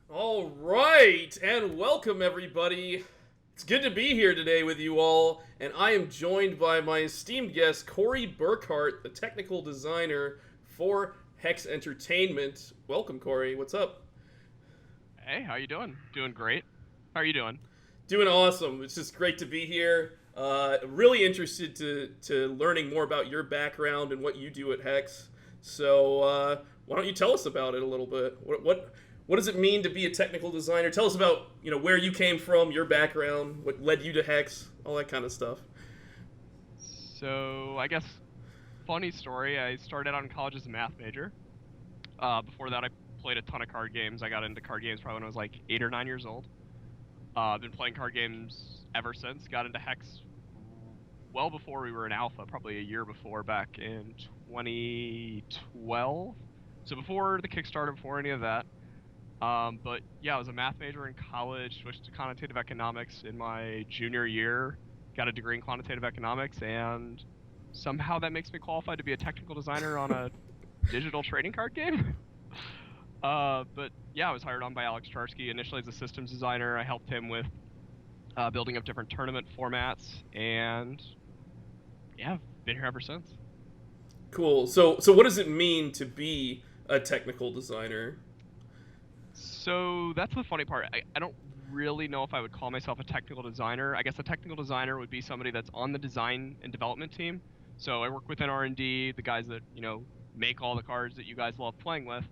All right, and welcome everybody. It's good to be here today with you all, and I am joined by my esteemed guest, Corey Burkhart, the technical designer for HEX Entertainment. Welcome, Corey. What's up? Hey, how you doing? Doing great. How are you doing? Doing awesome. It's just great to be here. Really interested to learning more about your background and what you do at HEX. So why don't you tell us about it a little bit? What does it mean to be a technical designer? Tell us about where you came from, your background, what led you to HEX, all that kind of stuff. So, I guess funny story. I started out in college as a math major. Before that, I played a ton of card games. I got into card games probably when I was like 8 or 9 years old. I've been playing card games ever since. Got into Hex well before we were in alpha, probably a year before, back in 2012. So before the Kickstarter, before any of that. But yeah, I was a math major in college, switched to quantitative economics in my junior year, got a degree in quantitative economics, and somehow that makes me qualified to be a technical designer on a digital trading card game. But yeah, I was hired on by Alex Charsky initially as a systems designer. I helped him with building up different tournament formats, and yeah, I've been here ever since. Cool. So what does it mean to be a technical designer? So that's the funny part. I don't really know if I would call myself a technical designer. I guess a technical designer would be somebody that's on the design and development team. So I work within R&D, the guys that, make all the cards that you guys love playing with.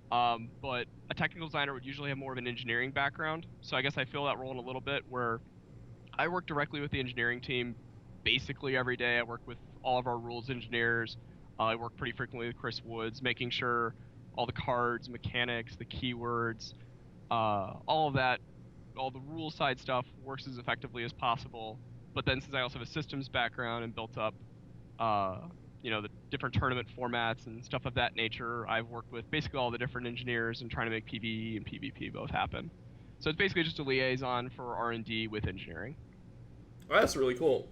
But a technical designer would usually have more of an engineering background. So I guess I fill that role in a little bit where I work directly with the engineering team basically every day. I work with all of our rules engineers. I work pretty frequently with Chris Woods, making sure all the cards, mechanics, the keywords, all of that, all the rule side stuff works as effectively as possible. But then since I also have a systems background and built up, uh, the different tournament formats and stuff of that nature, I've worked with basically all the different engineers and trying to make PvE and PvP both happen. So it's basically just a liaison for R&D with engineering. Oh, that's really cool.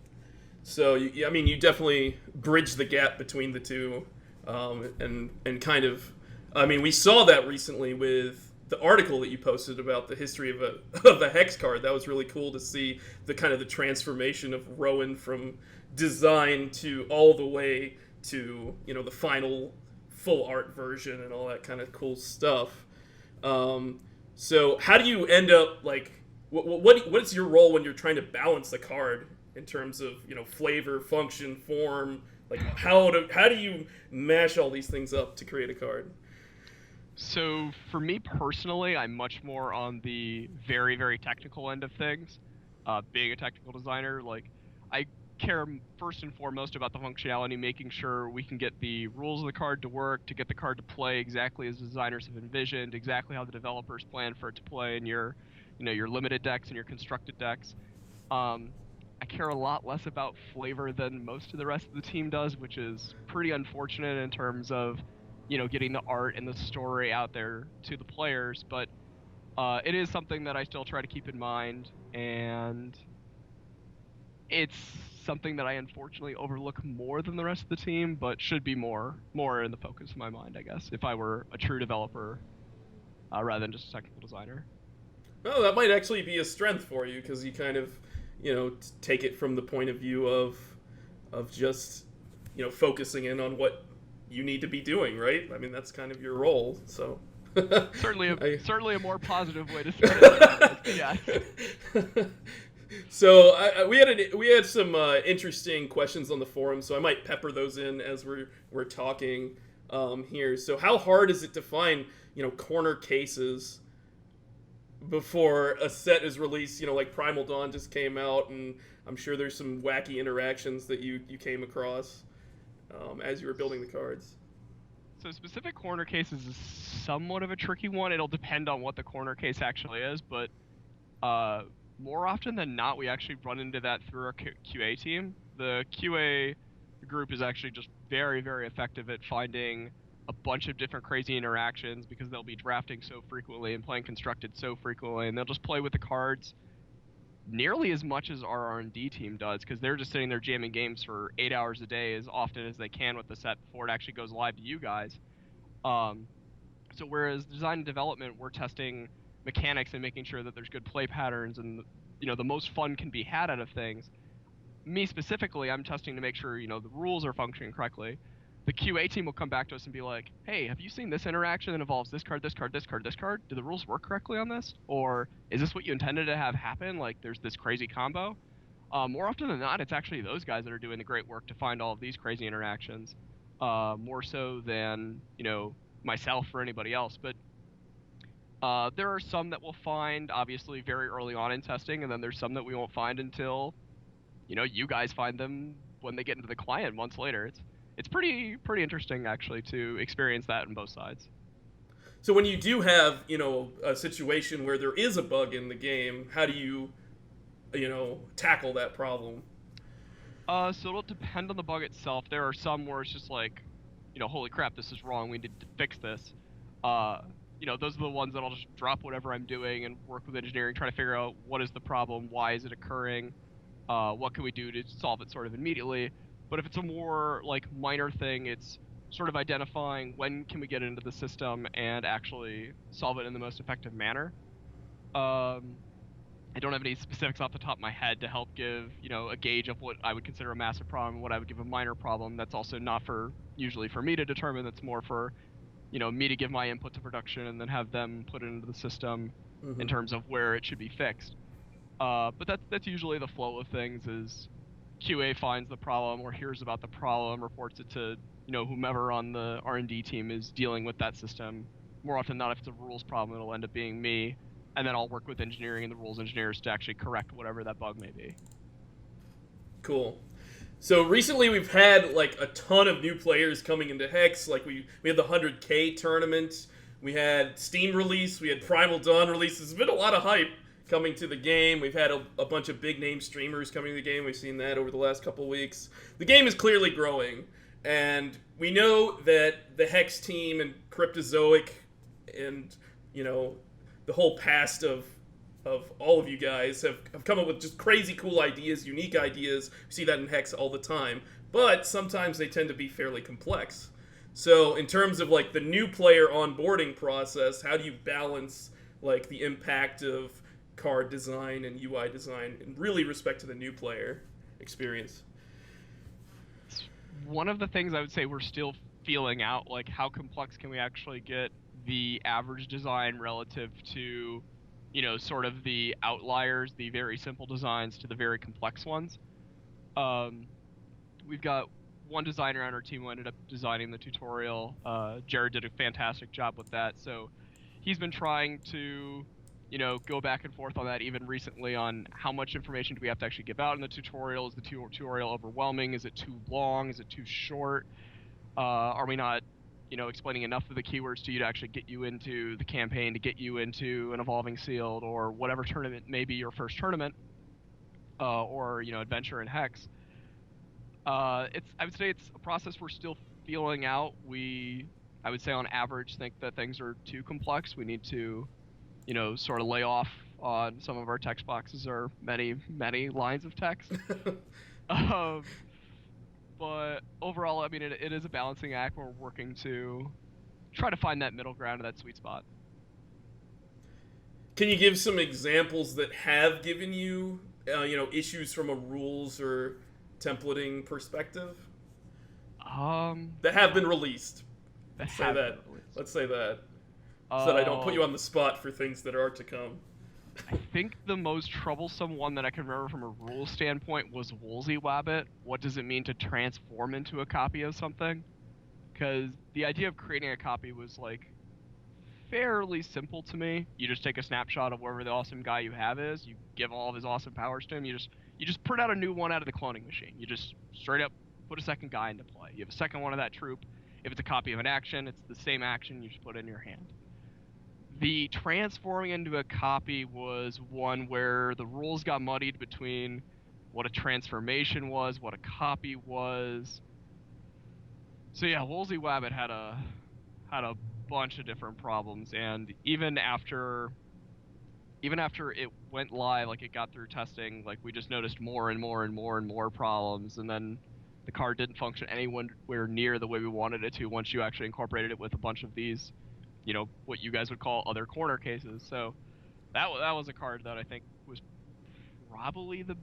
So I mean, you definitely bridge the gap between the two, and kind of, I mean, we saw that recently with the article that you posted about the history of of the hex card. That was really cool to see the kind of the transformation of Rowan from design to all the way to the final full art version and all that kind of cool stuff. Um, so how do you end up like what's your role when you're trying to balance the card in terms of flavor, function, form? Like how do you mash all these things up to create a card? So for me personally, I'm much more on the very, very technical end of things. Being a technical designer, like I care first and foremost about the functionality, making sure we can get the rules of the card to work, to get the card to play exactly as designers have envisioned, exactly how the developers plan for it to play in your limited decks and your constructed decks. Um, I care a lot less about flavor than most of the rest of the team does, which is pretty unfortunate in terms of, getting the art and the story out there to the players. But it is something that I still try to keep in mind, and it's something that I unfortunately overlook more than the rest of the team, but should be more in the focus of my mind, I guess, if I were a true developer rather than just a technical designer. Oh, that might actually be a strength for you because you kind of take it from the point of view of just focusing in on what you need to be doing, right? I mean, that's kind of your role. So Certainly, I, certainly a more positive way to spin it than that is. Yes. so we had some interesting questions on the forum, so I might pepper those in as we're talking here. So how hard is it to find corner cases before a set is released? Like Primal Dawn just came out, and I'm sure there's some wacky interactions that you came across as you were building the cards. So specific corner cases is somewhat of a tricky one. It'll depend on what the corner case actually is, but uh, more often than not, we actually run into that through our QA team. The QA group is actually just very, very effective at finding a bunch of different crazy interactions because they'll be drafting so frequently and playing constructed so frequently, and they'll just play with the cards nearly as much as our R&D team does because they're just sitting there jamming games for 8 hours a day as often as they can with the set before it actually goes live to you guys. Um, so whereas design and development, we're testing mechanics and making sure that there's good play patterns and the most fun can be had out of things. Me specifically, I'm testing to make sure the rules are functioning correctly. The QA team will come back to us and be like, "Hey, have you seen this interaction that involves this card, this card, this card, this card? Do the rules work correctly on this? Or is this what you intended to have happen? Like, there's this crazy combo." More often than not, it's actually those guys that are doing the great work to find all of these crazy interactions, more so than myself or anybody else. But there are some that we'll find obviously very early on in testing, and then there's some that we won't find until you guys find them when they get into the client months later. It's pretty interesting actually to experience that on both sides. So when you do have, a situation where there is a bug in the game, how do you, tackle that problem? So it'll depend on the bug itself. There are some where it's just like, holy crap, this is wrong. We need to fix this. Those are the ones that I'll just drop whatever I'm doing and work with engineering, try to figure out what is the problem, why is it occurring, what can we do to solve it sort of immediately. But if it's a more like minor thing, it's sort of identifying when can we get into the system and actually solve it in the most effective manner. I don't have any specifics off the top of my head to help give, a gauge of what I would consider a massive problem and what I would give a minor problem. That's also not usually for me to determine. That's more for, me to give my input to production and then have them put it into the system in terms of where it should be fixed. But that's usually the flow of things is QA finds the problem or hears about the problem, reports it to, whomever on the R&D team is dealing with that system. More often than not, if it's a rules problem, it'll end up being me. And then I'll work with engineering and the rules engineers to actually correct whatever that bug may be. Cool. So recently we've had like a ton of new players coming into HEX. Like we had the 100K tournament, we had Steam release, we had Primal Dawn release. There's been a lot of hype coming to the game. We've had a bunch of big name streamers coming to the game. We've seen that over the last couple weeks. The game is clearly growing, and we know that the HEX team and Cryptozoic and the whole past of all of you guys have come up with just crazy cool ideas, unique ideas. We see that in HEX all the time, but sometimes they tend to be fairly complex. So in terms of like the new player onboarding process, how do you balance like the impact of card design and UI design in really respect to the new player experience? One of the things I would say we're still feeling out, like how complex can we actually get the average design relative to sort of the outliers, the very simple designs to the very complex ones. We've got one designer on our team who ended up designing the tutorial. Jared did a fantastic job with that, so he's been trying to go back and forth on that even recently on how much information do we have to actually give out in the tutorial. Is the tutorial overwhelming? Is it too long? Is it too short? Are we not explaining enough of the keywords to you to actually get you into the campaign, to get you into an evolving sealed or whatever tournament may be your first tournament, or adventure in HEX. I would say it's a process we're still feeling out. I would say on average think that things are too complex. We need to sort of lay off on some of our text boxes or many lines of text. But overall, I mean, it is a balancing act. We're working to try to find that middle ground, that sweet spot. Can you give some examples that have given you, issues from a rules or templating perspective? That have been released. Let's say that. So that I don't put you on the spot for things that are to come. I think the most troublesome one that I can remember from a rules standpoint was Woolsey Wabbit. What does it mean to transform into a copy of something? Because the idea of creating a copy was like fairly simple to me. You just take a snapshot of wherever the awesome guy you have is. You give all of his awesome powers to him. You just print out a new one out of the cloning machine. You just straight up put a second guy into play. You have a second one of that troop. If it's a copy of an action, it's the same action. You just put it in your hand. The transforming into a copy was one where the rules got muddied between what a transformation was, what a copy was. So yeah, Woolsey Wabbit had a bunch of different problems, and even after it went live, like it got through testing, like we just noticed more and more problems, and then the card didn't function anywhere near the way we wanted it to once you actually incorporated it with a bunch of these what you guys would call other corner cases. So That was a card that I think was probably the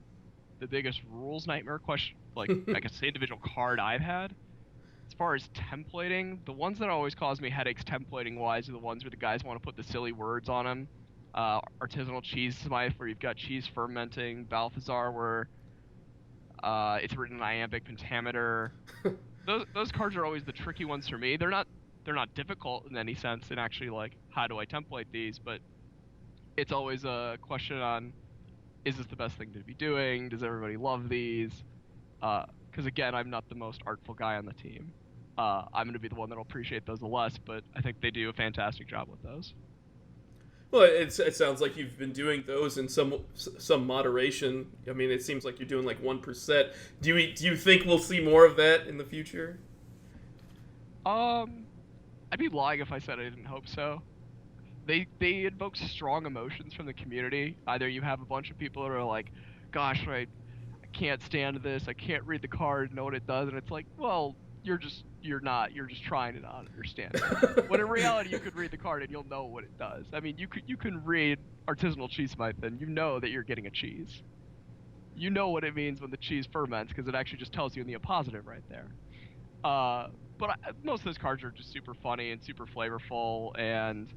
biggest rules nightmare question, like I guess the individual card I've had. As far as templating, the ones that always cause me headaches templating wise are the ones where the guys want to put the silly words on them. Artisanal cheese smith, where you've got cheese fermenting. Balthazar, where it's written in iambic pentameter. Those cards are always the tricky ones for me. They're not difficult in any sense, and actually like how do I template these, but it's always a question on, is this the best thing to be doing? Does everybody love these? Because again, I'm not the most artful guy on the team. I'm going to be the one that'll appreciate those the less, but I think they do a fantastic job with those. Well, it sounds like you've been doing those in some moderation. I mean, it seems like you're doing like 1%. Do you think we'll see more of that in the future? I'd be lying if I said I didn't hope so. They invoke strong emotions from the community. Either you have a bunch of people that are like, "Gosh, I can't stand this. I can't read the card, know what it does," and it's like, well, you're just trying to not understand it. When in reality, you could read the card and you'll know what it does. I mean, you can read artisanal cheese smith and you know that you're getting a cheese. You know what it means when the cheese ferments because it actually just tells you in the appositive right there. Most of those cards are just super funny and super flavorful, and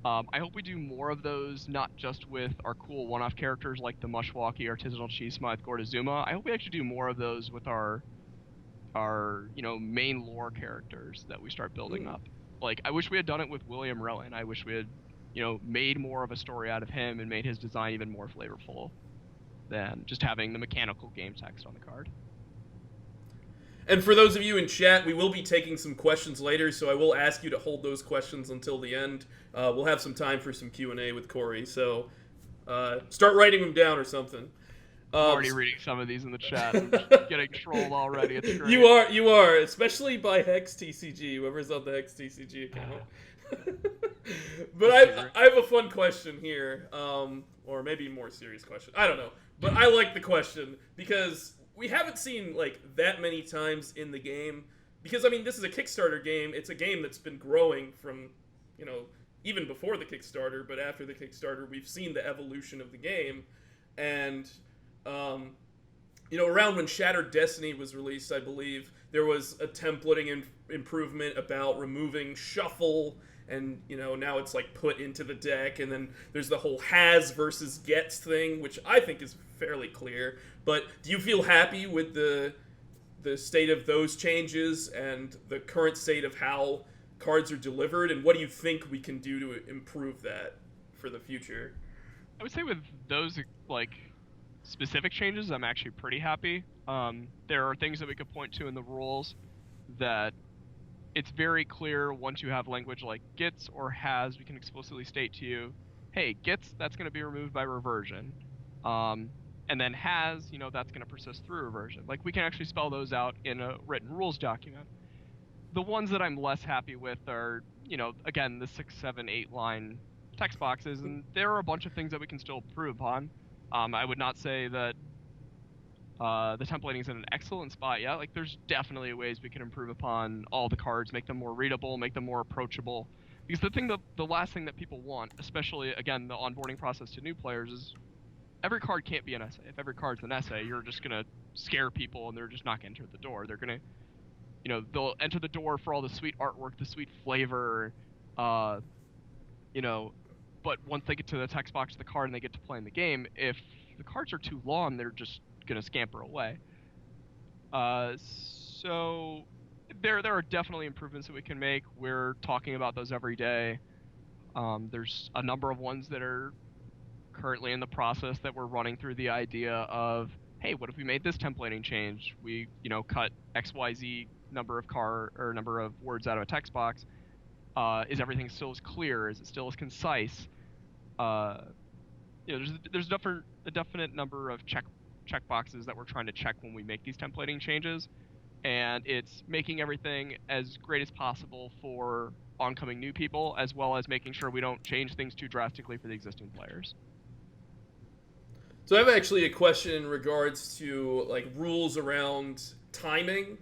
I hope we do more of those, not just with our cool one-off characters like the Mushwalkie, Artisanal Cheese Smith, Gordazuma. I hope we actually do more of those with our main lore characters that we start building up. Like, I wish we had done it with William Rowan. I wish we had, made more of a story out of him and made his design even more flavorful than just having the mechanical game text on the card. And for those of you in chat, we will be taking some questions later, so I will ask you to hold those questions until the end. We'll have some time for some Q&A with Corey, so start writing them down or something. I'm already reading some of these in the chat. I'm getting trolled already. It's great. You are, especially by HEX TCG, whoever's on the HEX TCG account. But I have a fun question here, or maybe a more serious question. I don't know, but I like the question because we haven't seen like that many times in the game. Because I mean, this is a Kickstarter game. It's a game that's been growing from, even before the Kickstarter, but after the Kickstarter, we've seen the evolution of the game, and around when Shattered Destiny was released, I believe, there was a templating improvement about removing shuffle, and, now it's, like, put into the deck, and then there's the whole has versus gets thing, which I think is fairly clear. But do you feel happy with the state of those changes and the current state of how cards are delivered, and what do you think we can do to improve that for the future? I would say with those, like, specific changes, I'm actually pretty happy. There are things that we could point to in the rules that it's very clear once you have language like gets or has, we can explicitly state to you, hey, gets, that's going to be removed by reversion. And then has, that's going to persist through reversion. Like, we can actually spell those out in a written rules document. The ones that I'm less happy with are, again, the 6, 7, 8 line text boxes, and there are a bunch of things that we can still improve upon. I would not say that the templating is in an excellent spot yet. Like, there's definitely ways we can improve upon all the cards, make them more readable, make them more approachable. Because the last thing that people want, especially, again, the onboarding process to new players, is every card can't be an essay. If every card's an essay, you're just going to scare people and they're just not going to enter the door. They're going to, they'll enter the door for all the sweet artwork, the sweet flavor, but once they get to the text box of the card and they get to play in the game, if the cards are too long, they're just going to scamper away. So there are definitely improvements that we can make. We're talking about those every day. There's a number of ones that are currently in the process that we're running through the idea of, hey, what if we made this templating change? We, cut XYZ number of words out of a text box. Is everything still as clear? Is it still as concise? There's a definite number of check boxes that we're trying to check when we make these templating changes, and it's making everything as great as possible for oncoming new people, as well as making sure we don't change things too drastically for the existing players. So I have actually a question in regards to like rules around timing.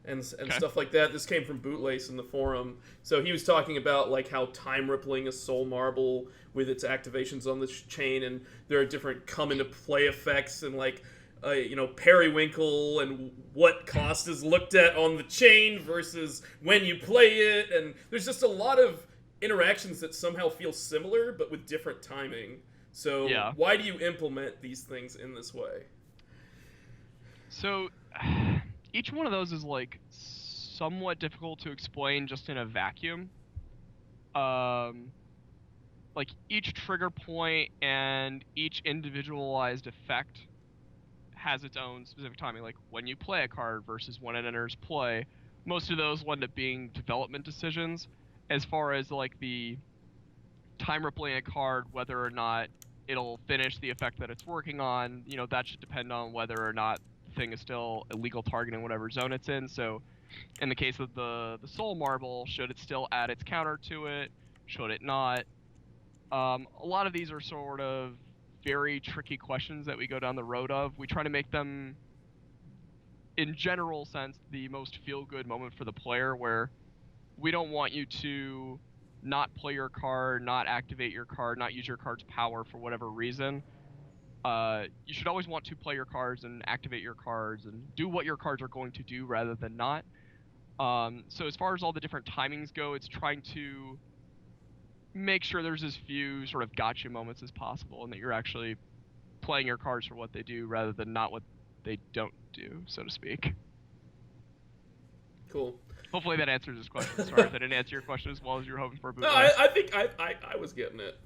and Okay. stuff like that. This came from Bootlace in the forum. So he was talking about like how time rippling a soul marble with its activations on the chain, and there are different come into play effects, and like periwinkle, and what cost is looked at on the chain versus when you play it, and there's just a lot of interactions that somehow feel similar but with different timing. So Yeah. why do you implement these things in this way? So each one of those is like somewhat difficult to explain just in a vacuum. Um, like each trigger point and each individualized effect has its own specific timing. Like when you play a card versus when it enters play, most of those will end up being development decisions. As far as like the time rippling a card, whether or not it'll finish the effect that it's working on, that should depend on whether or not the thing is still illegal targeting whatever zone it's in. So in the case of the soul marble, should it still add its counter to it? Should it not? A lot of these are sort of very tricky questions that we go down the road of. We try to make them, in general sense, the most feel-good moment for the player, where we don't want you to not play your card, not activate your card, not use your card's power for whatever reason. You should always want to play your cards and activate your cards and do what your cards are going to do rather than not. So as far as all the different timings go, it's trying to make sure there's as few sort of gotcha moments as possible, and that you're actually playing your cards for what they do rather than not what they don't do, so to speak. Cool. Hopefully that answers this question. Sorry if I didn't answer your question as well as you were hoping for, No, Bootlace. I think I was getting it.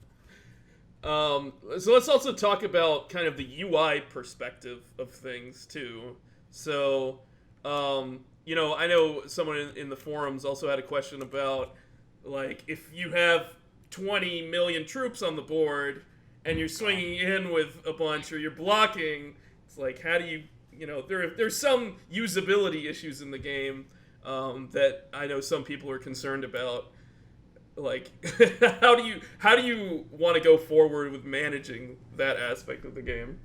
So let's also talk about kind of the UI perspective of things too. So, I know someone in the forums also had a question about, like, if you have 20 million troops on the board and you're swinging in with a bunch, or you're blocking, it's like, how do you, there's some usability issues in the game that I know some people are concerned about. Like, how do you want to go forward with managing that aspect of the game?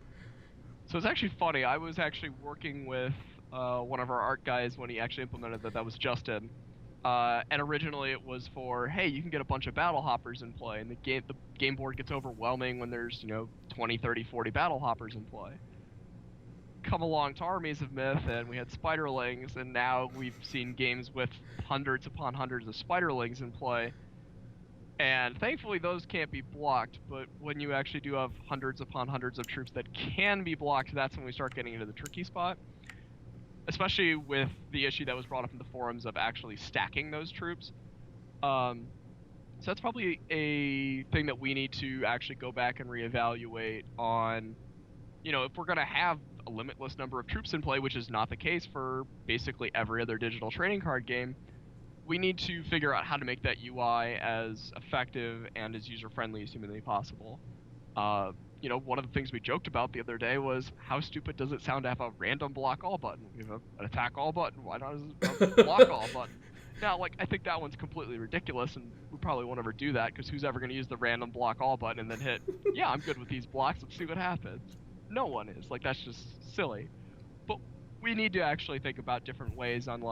So it's actually funny. I was actually working with one of our art guys when he actually implemented that. That was Justin. And originally it was for, hey, you can get a bunch of battle hoppers in play, and the game board gets overwhelming when there's 20, 30, 40 battle hoppers in play. Come along to Armies of Myth, and we had spiderlings, and now we've seen games with hundreds upon hundreds of spiderlings in play. And thankfully those can't be blocked, but when you actually do have hundreds upon hundreds of troops that can be blocked, that's when we start getting into the tricky spot. Especially with the issue that was brought up in the forums of actually stacking those troops. So that's probably a thing that we need to actually go back and reevaluate on, if we're going to have a limitless number of troops in play, which is not the case for basically every other digital trading card game, we need to figure out how to make that UI as effective and as user-friendly as humanly possible. One of the things we joked about the other day was, how stupid does it sound to have a random block all button? We have an attack all button. Why not a block all button? Now, I think that one's completely ridiculous, and we probably won't ever do that, because who's ever going to use the random block all button and then hit, yeah, I'm good with these blocks, let's see what happens. No one is. That's just silly. But we need to actually think about different ways on,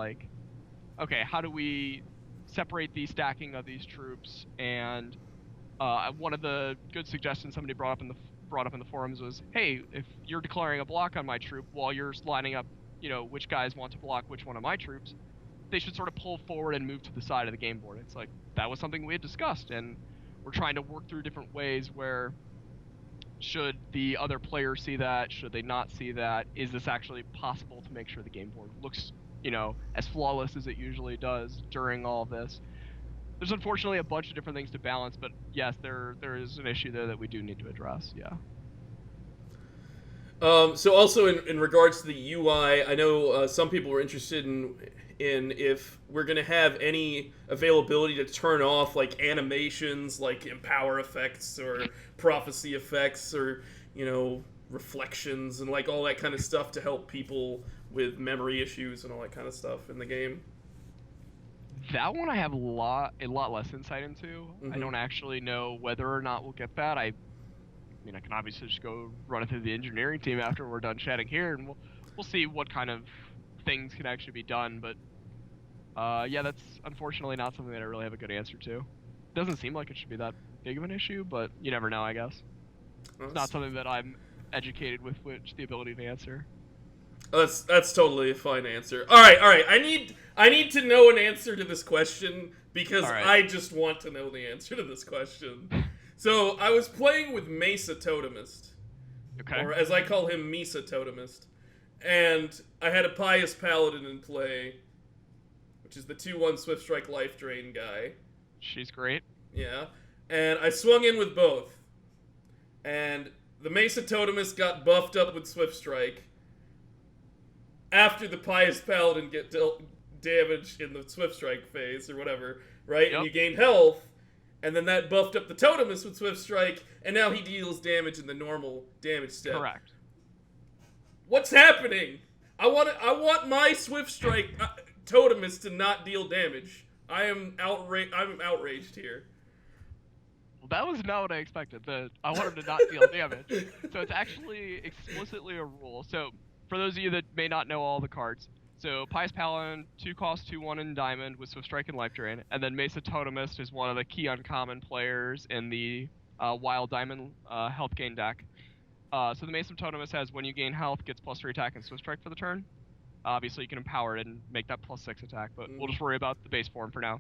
okay, how do we separate the stacking of these troops? And one of the good suggestions somebody brought up in the forums was, hey, if you're declaring a block on my troop while you're lining up, which guys want to block which one of my troops, they should sort of pull forward and move to the side of the game board. It's like, that was something we had discussed, and we're trying to work through different ways where, should the other player see that? Should they not see that? Is this actually possible to make sure the game board looks, as flawless as it usually does during all this? There's unfortunately a bunch of different things to balance, but yes, there is an issue there that we do need to address, yeah. So also in regards to the UI, I know some people were interested in if we're going to have any availability to turn off like animations, like empower effects or prophecy effects, or reflections and like all that kind of stuff to help people with memory issues and all that kind of stuff in the game. That one I have a lot less insight into. Mm-hmm. I don't actually know whether or not we'll get that. I can obviously just go run it through the engineering team after we're done chatting here, and we'll see what kind of things can actually be done. But Yeah, that's unfortunately not something that I really have a good answer to. Doesn't seem like it should be that big of an issue, but you never know, I guess. It's not That's, something that I'm educated with which the ability to answer. that's totally a fine answer. All right. I need to know an answer to this question because All right. I just want to know the answer to this question. So I was playing with Mesa Totemist, Okay. or as I call him, Misa Totemist, and I had a Pious Paladin in play, which is the 2/1 Swift Strike Life Drain guy. She's great. Yeah, and I swung in with both, and the Mesa Totemist got buffed up with Swift Strike after the Pious Paladin get dealt damage in the Swift Strike phase or whatever, right? Yep. And you gained health, and then that buffed up the Totemist with Swift Strike, and now he deals damage in the normal damage step. Correct. What's happening? I want my Swift Strike Totemist to not deal damage. I'm outraged here. Well, that was not what I expected. I want him to not deal damage. So it's actually explicitly a rule. So for those of you that may not know all the cards, so Pious Paladin, 2 cost, 2/1 in Diamond with Swift Strike and Life Drain, and then Mesa Totemist is one of the key uncommon players in the Wild Diamond health gain deck. So the Mesa Totemist has when you gain health, gets +3 attack and Swift Strike for the turn. Obviously, you can empower it and make that +6 attack, but we'll just worry about the base form for now.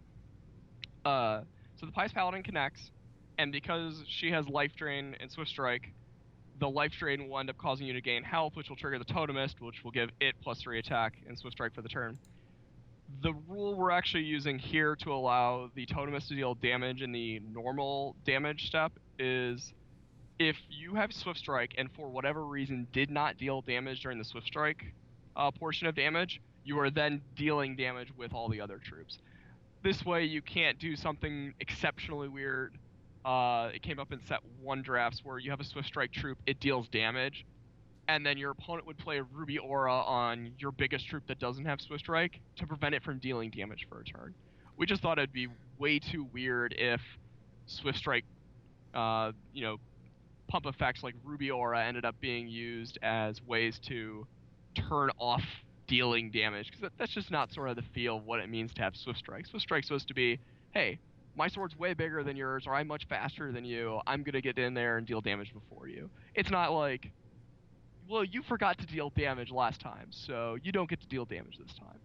So the Pious Paladin connects, and because she has Life Drain and Swift Strike, the Life Drain will end up causing you to gain health, which will trigger the Totemist, which will give it +3 attack and Swift Strike for the turn. The rule we're actually using here to allow the Totemist to deal damage in the normal damage step is if you have Swift Strike and for whatever reason did not deal damage during the Swift Strike portion of damage, you are then dealing damage with all the other troops. This way you can't do something exceptionally weird. It came up in set 1 drafts where you have a Swift Strike troop, it deals damage, and then your opponent would play a Ruby Aura on your biggest troop that doesn't have Swift Strike to prevent it from dealing damage for a turn. We just thought it'd be way too weird if Swift Strike, pump effects like Ruby Aura ended up being used as ways to turn off dealing damage, because that's just not sort of the feel of what it means to have Swift Strike. Swift Strike's supposed to be, hey, my sword's way bigger than yours, or I'm much faster than you, I'm gonna get in there and deal damage before you. It's not like, well, you forgot to deal damage last time, so you don't get to deal damage this time.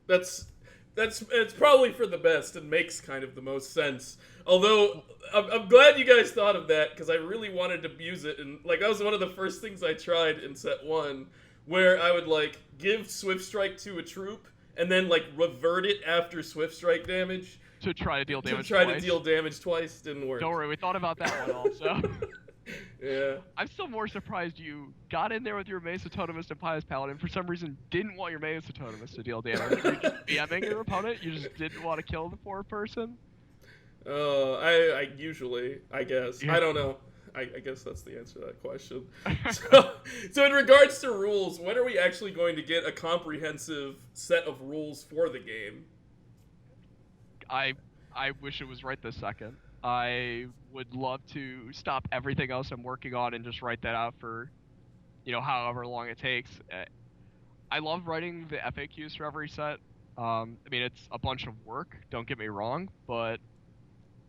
It's probably for the best and makes kind of the most sense. Although I'm glad you guys thought of that because I really wanted to use it, and like that was one of the first things I tried in set 1, where I would like give Swift Strike to a troop and then like revert it after Swift Strike damage To try to deal damage to deal damage twice. Didn't work. Don't worry, we thought about that one also. Yeah. I'm still more surprised you got in there with your Mesa Totemist and Pious Paladin, for some reason didn't want your Mesa Totemist to deal damage. Were you just BMing your opponent? You just didn't want to kill the poor person? I usually, I guess. Yeah. I don't know. I guess that's the answer to that question. So in regards to rules, when are we actually going to get a comprehensive set of rules for the game? I wish it was right this second. I would love to stop everything else I'm working on and just write that out for, however long it takes. I love writing the FAQs for every set. I mean, it's a bunch of work, don't get me wrong, but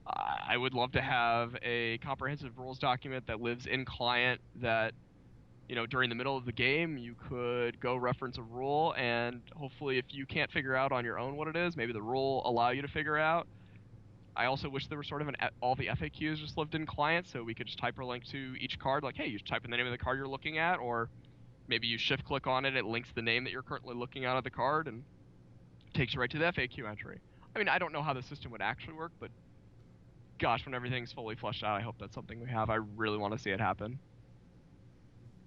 I would love to have a comprehensive rules document that lives in client that, during the middle of the game, you could go reference a rule, and hopefully if you can't figure out on your own what it is, maybe the rule allow you to figure out. I also wish there was sort of all the FAQs just lived in client, so we could just hyperlink to each card, like, hey, you type in the name of the card you're looking at, or maybe you shift click on it, it links the name that you're currently looking at of the card, and takes you right to the FAQ entry. I mean, I don't know how the system would actually work, but gosh, when everything's fully fleshed out, I hope that's something we have. I really want to see it happen.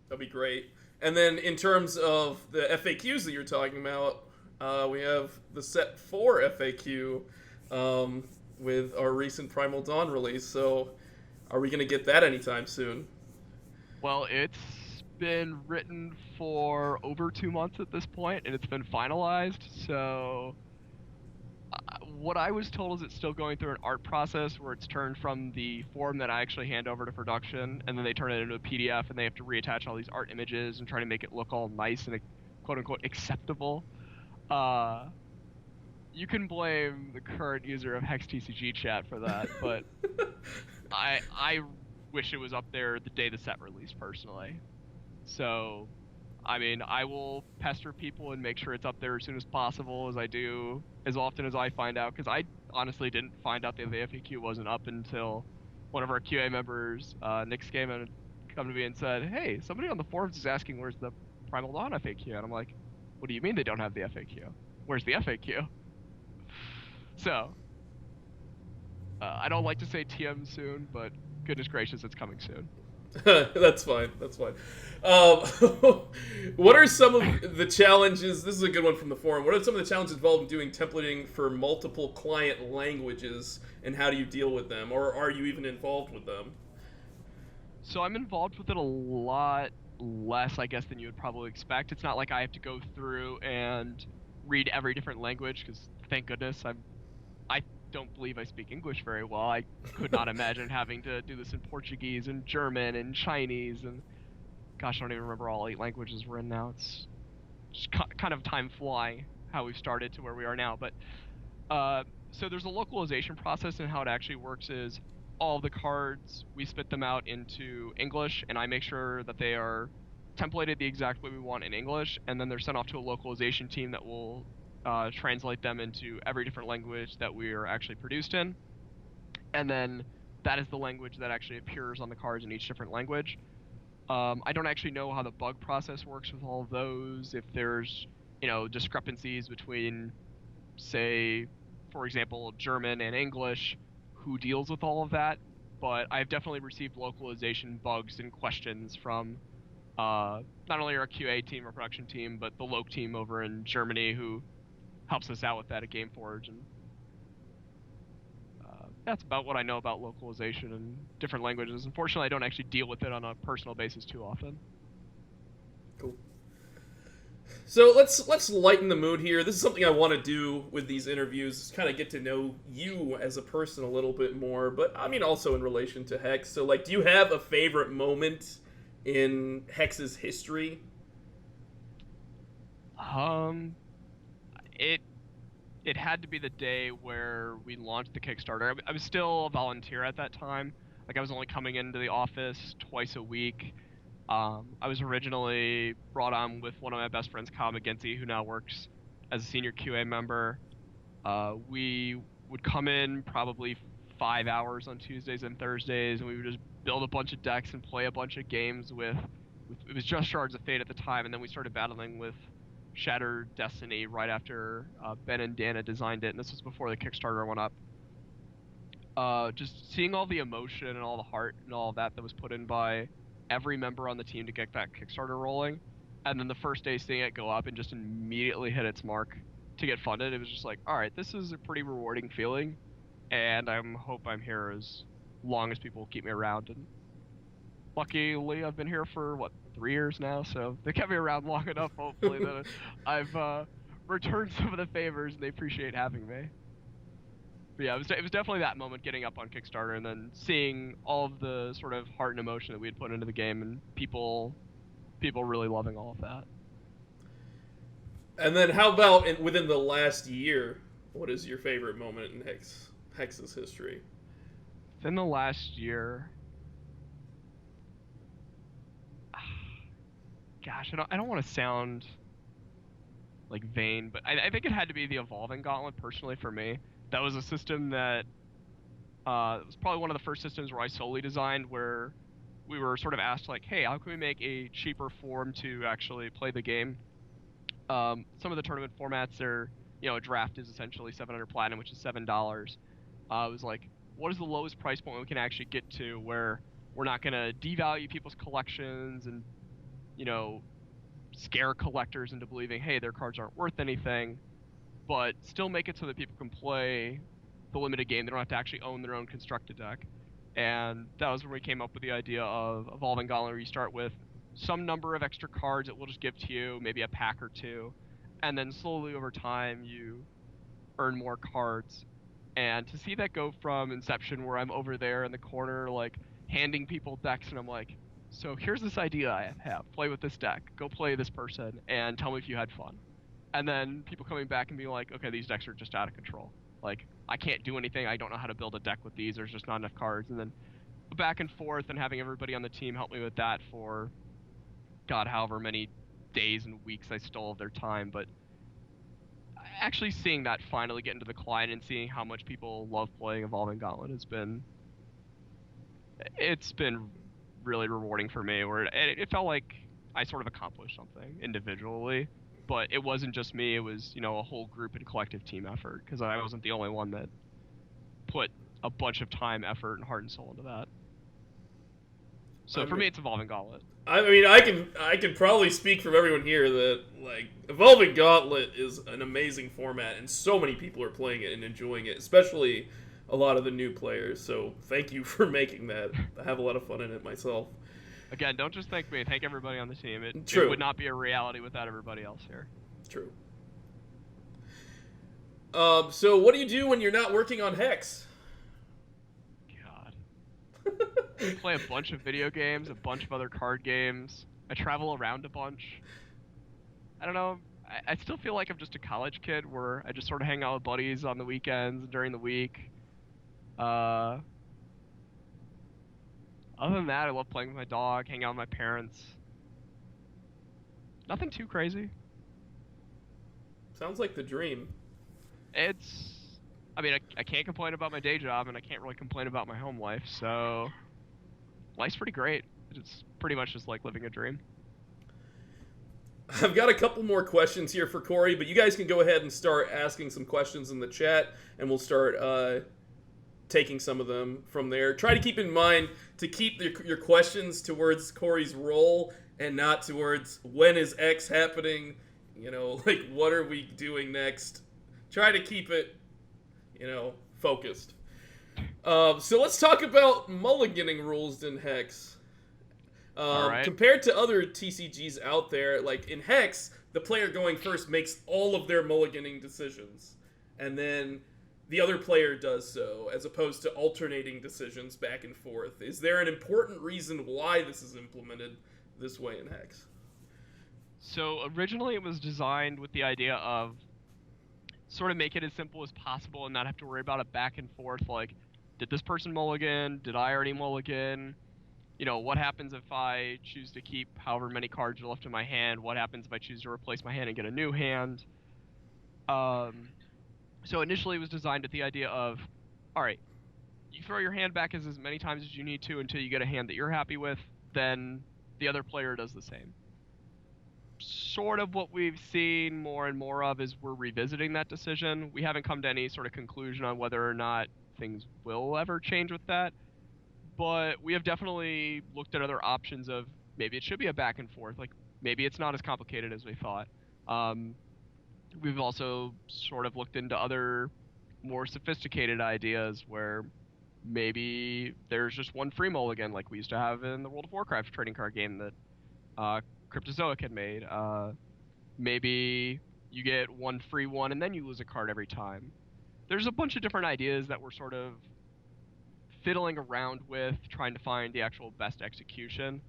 That'd be great. And then in terms of the FAQs that you're talking about, we have the set 4 FAQ with our recent Primal Dawn release. So are we going to get that anytime soon? Well, it's been written for over 2 months at this point, and it's been finalized, so what I was told is it's still going through an art process where it's turned from the form that I actually hand over to production, and then they turn it into a PDF, and they have to reattach all these art images and try to make it look all nice and quote-unquote acceptable. you can blame the current user of HEX TCG chat for that, but I wish it was up there the day the set released personally. So, I mean, I will pester people and make sure it's up there as soon as possible, as I do as often as I find out, because I honestly didn't find out that the FAQ wasn't up until one of our QA members, Nick Skaman, come to me and said, "Hey, somebody on the forums is asking where's the Primal Dawn FAQ," and I'm like, "What do you mean they don't have the FAQ? Where's the FAQ?" So, I don't like to say TM soon, but goodness gracious, it's coming soon. That's fine. That's fine. Um, what are some of the challenges? This is a good one from the forum. What are some of the challenges involved in doing templating for multiple client languages, and how do you deal with them, or are you even involved with them? So I'm involved with it a lot less, I guess, than you would probably expect. It's not like I have to go through and read every different language, because thank goodness I don't believe I speak English very well. I could not imagine having to do this in Portuguese and German and Chinese and gosh, I don't even remember all 8 languages we're in now. It's just kind of time flying how we started to where we are now. But so there's a localization process, and how it actually works is all of the cards, we spit them out into English, and I make sure that they are templated the exact way we want in English, and then they're sent off to a localization team that will translate them into every different language that we are actually produced in. And then that is the language that actually appears on the cards in each different language. I don't actually know how the bug process works with all of those, if there's, discrepancies between, say, for example, German and English, who deals with all of that. But I've definitely received localization bugs and questions from not only our QA team or production team, but the Loc team over in Germany, who helps us out with that at GameForge. And that's about what I know about localization in different languages. Unfortunately, I don't actually deal with it on a personal basis too often. Cool. So let's lighten the mood here. This is something I want to do with these interviews, is kind of get to know you as a person a little bit more, but I mean also in relation to Hex. So like, do you have a favorite moment in Hex's history? It it had to be the day where we launched the Kickstarter. I was still a volunteer at that time. Like, I was only coming into the office twice a week. I was originally brought on with one of my best friends, Kyle McGinty, who now works as a senior QA member. We would come in probably 5 hours on Tuesdays and Thursdays, and we would just build a bunch of decks and play a bunch of games with it was just Shards of Fate at the time, and then we started battling with Shattered Destiny right after Ben and Dana designed it, and this was before the Kickstarter went up. Just seeing all the emotion and all the heart and all of that was put in by every member on the team to get that Kickstarter rolling, and then the first day seeing it go up and just immediately hit its mark to get funded, it was just like, all right, this is a pretty rewarding feeling, and I hope I'm here as long as people keep me around. And luckily, I've been here for 3 years now, so they kept me around long enough, hopefully, that I've returned some of the favors, and they appreciate having me. But yeah, it was definitely that moment, getting up on Kickstarter and then seeing all of the sort of heart and emotion that we had put into the game, and people really loving all of that. And then how about within the last year? What is your favorite moment in Hex's history? Within the last year, gosh, I don't want to sound like vain, but I think it had to be the Evolving Gauntlet personally for me. That was a system that it was probably one of the first systems where I solely designed, where we were sort of asked, like, hey, how can we make a cheaper form to actually play the game? Some of the tournament formats are, a draft is essentially 700 platinum, which is $7. It was like, what is the lowest price point we can actually get to where we're not going to devalue people's collections and, scare collectors into believing, hey, their cards aren't worth anything, but still make it so that people can play the limited game. They don't have to actually own their own constructed deck. And that was when we came up with the idea of Evolving Gauntlet, where you start with some number of extra cards that we'll just give to you, maybe a pack or two, and then slowly over time you earn more cards. And to see that go from inception, where I'm over there in the corner, like, handing people decks, and I'm like, so here's this idea I have. Play with this deck. Go play this person, and tell me if you had fun. and then people coming back and being like, okay, these decks are just out of control. Like, I can't do anything. I don't know how to build a deck with these. There's just not enough cards. And then back and forth, and having everybody on the team help me with that for, God, however many days and weeks I stole of their time. But actually seeing that finally get into the client and seeing how much people love playing Evolving Gauntlet it's been really rewarding for me, where it felt like I sort of accomplished something individually, but it wasn't just me. It was, a whole group and collective team effort, because I wasn't the only one that put a bunch of time, effort, and heart and soul into that. So for me, it's Evolving Gauntlet. I mean, I can probably speak from everyone here that like Evolving Gauntlet is an amazing format, and so many people are playing it and enjoying it, especially a lot of the new players. So thank you for making that. I have a lot of fun in it myself. Again, don't just thank me. Thank everybody on the team. It would not be a reality without everybody else here. True. So what do you do when you're not working on HEX? I play a bunch of video games, a bunch of other card games. I travel around a bunch. I don't know. I still feel like I'm just a college kid where I just sort of hang out with buddies on the weekends and during the week. Other than that, I love playing with my dog, hanging out with my parents. Nothing too crazy. Sounds like the dream. I mean, I can't complain about my day job, and I can't really complain about my home life, so life's pretty great. It's pretty much just like living a dream. I've got a couple more questions here for Corey, but you guys can go ahead and start asking some questions in the chat, and we'll start taking some of them from there. Try to keep in mind to keep your questions towards Corey's role and not towards when is X happening, like what are we doing next. Try to keep it, focused. So let's talk about mulliganing rules in HEX. All right. Compared to other TCGs out there, like in HEX, the player going first makes all of their mulliganing decisions, and then the other player does so, as opposed to alternating decisions back and forth. Is there an important reason why this is implemented this way in HEX? So originally it was designed with the idea of sort of make it as simple as possible and not have to worry about a back and forth, like, did this person mulligan? Did I already mulligan? What happens if I choose to keep however many cards are left in my hand? What happens if I choose to replace my hand and get a new hand? So initially it was designed with the idea of, all right, you throw your hand back as many times as you need to until you get a hand that you're happy with, then the other player does the same. Sort of what we've seen more and more of is we're revisiting that decision. We haven't come to any sort of conclusion on whether or not things will ever change with that, but we have definitely looked at other options of maybe it should be a back and forth, like maybe it's not as complicated as we thought. We've also sort of looked into other more sophisticated ideas where maybe there's just one free mulligan like we used to have in the World of Warcraft trading card game that Cryptozoic had made. Maybe you get one free one and then you lose a card every time. There's a bunch of different ideas that we're sort of fiddling around with, trying to find the actual best execution,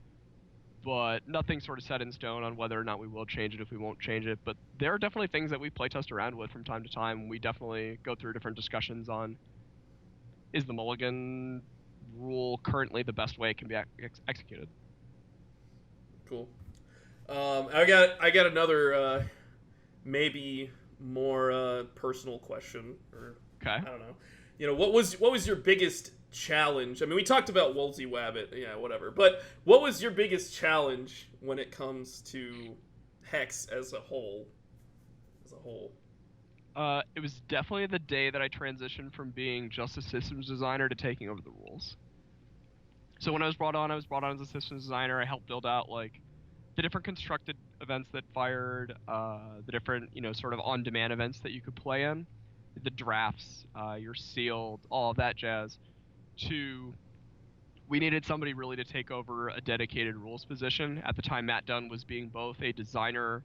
but nothing sort of set in stone on whether or not we will change it, if we won't change it. But there are definitely things that we playtest around with from time to time. We definitely go through different discussions on, is the mulligan rule currently the best way it can be executed? Cool. I got another maybe more personal question, or okay. I don't know. What was your biggest challenge? I mean, we talked about Woolsey Wabbit, yeah, whatever. But what was your biggest challenge when it comes to HEX as a whole? It was definitely the day that I transitioned from being just a systems designer to taking over the rules. So when I was brought on as a systems designer. I helped build out like the different constructed events that fired, the different sort of on-demand events that you could play in, the drafts, your sealed, all of that jazz. We needed somebody really to take over a dedicated rules position. At the time, Matt Dunn was being both a designer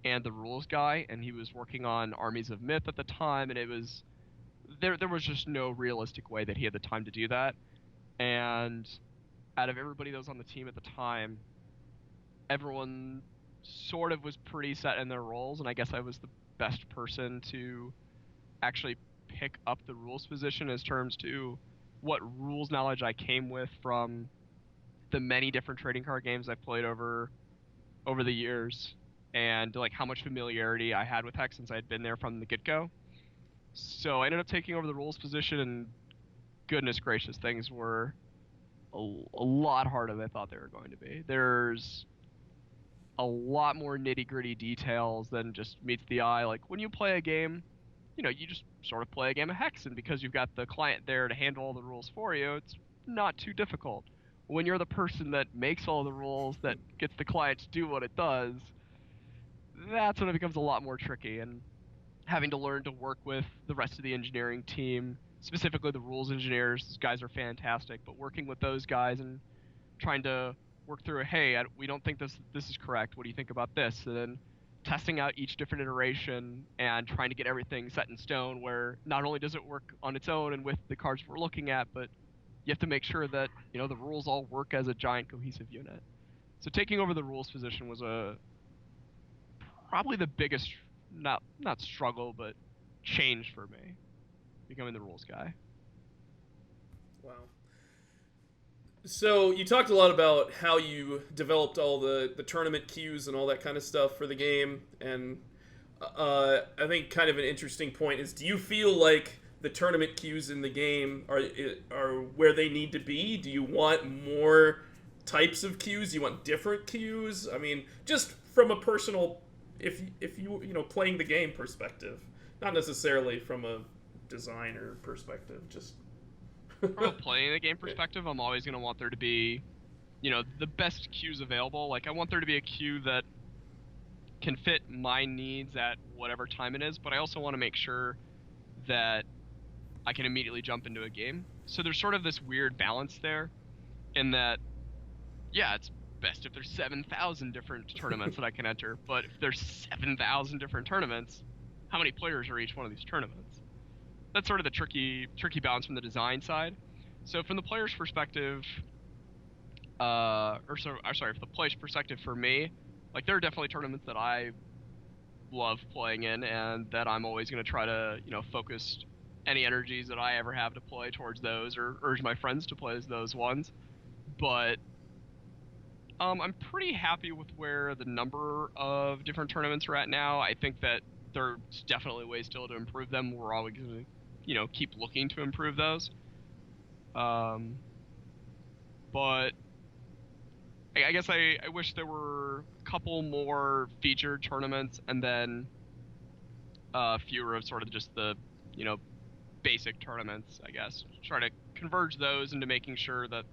and the rules guy, and he was working on Armies of Myth at the time, and it was there was just no realistic way that he had the time to do that. And out of everybody that was on the team at the time, everyone sort of was pretty set in their roles, and I guess I was the best person to actually pick up the rules position as terms to what rules knowledge I came with from the many different trading card games I've played over the years, and like how much familiarity I had with Hex since I had been there from the get-go. So I ended up taking over the rules position, and goodness gracious, things were a lot harder than I thought they were going to be. There's a lot more nitty-gritty details than just meets the eye. Like when you play a game, you just sort of play a game of Hex, and because you've got the client there to handle all the rules for you, it's not too difficult. When you're the person that makes all the rules, that gets the client to do what it does, that's when it becomes a lot more tricky, and having to learn to work with the rest of the engineering team, specifically the rules engineers. These guys are fantastic, but working with those guys and trying to work through, hey, we don't think this is correct. What do you think about this? And then testing out each different iteration and trying to get everything set in stone, where not only does it work on its own and with the cards we're looking at, but you have to make sure that the rules all work as a giant cohesive unit. So taking over the rules position was probably the biggest, not struggle, but change for me, becoming the rules guy. Wow. So you talked a lot about how you developed all the tournament queues and all that kind of stuff for the game, and I think kind of an interesting point is, do you feel like the tournament queues in the game are where they need to be? Do you want more types of queues? Do you want different queues? I mean, just from a personal, if you playing the game perspective, not necessarily from a designer perspective, just from a playing the game perspective, I'm always going to want there to be, the best queues available. Like, I want there to be a queue that can fit my needs at whatever time it is, but I also want to make sure that I can immediately jump into a game. So there's sort of this weird balance there, in that, yeah, it's best if there's 7,000 different tournaments that I can enter, but if there's 7,000 different tournaments, how many players are each one of these tournaments? That's sort of the tricky balance from the design side. So from the player's perspective, from the player's perspective for me, like, there are definitely tournaments that I love playing in, and that I'm always going to try to, focus any energies that I ever have to play towards those, or urge my friends to play those ones. But I'm pretty happy with where the number of different tournaments are at now. I think that there's definitely ways still to improve them. We're always going to, keep looking to improve those. But I guess I wish there were a couple more featured tournaments, and then fewer of sort of just the, basic tournaments, I guess. Try to converge those into making sure that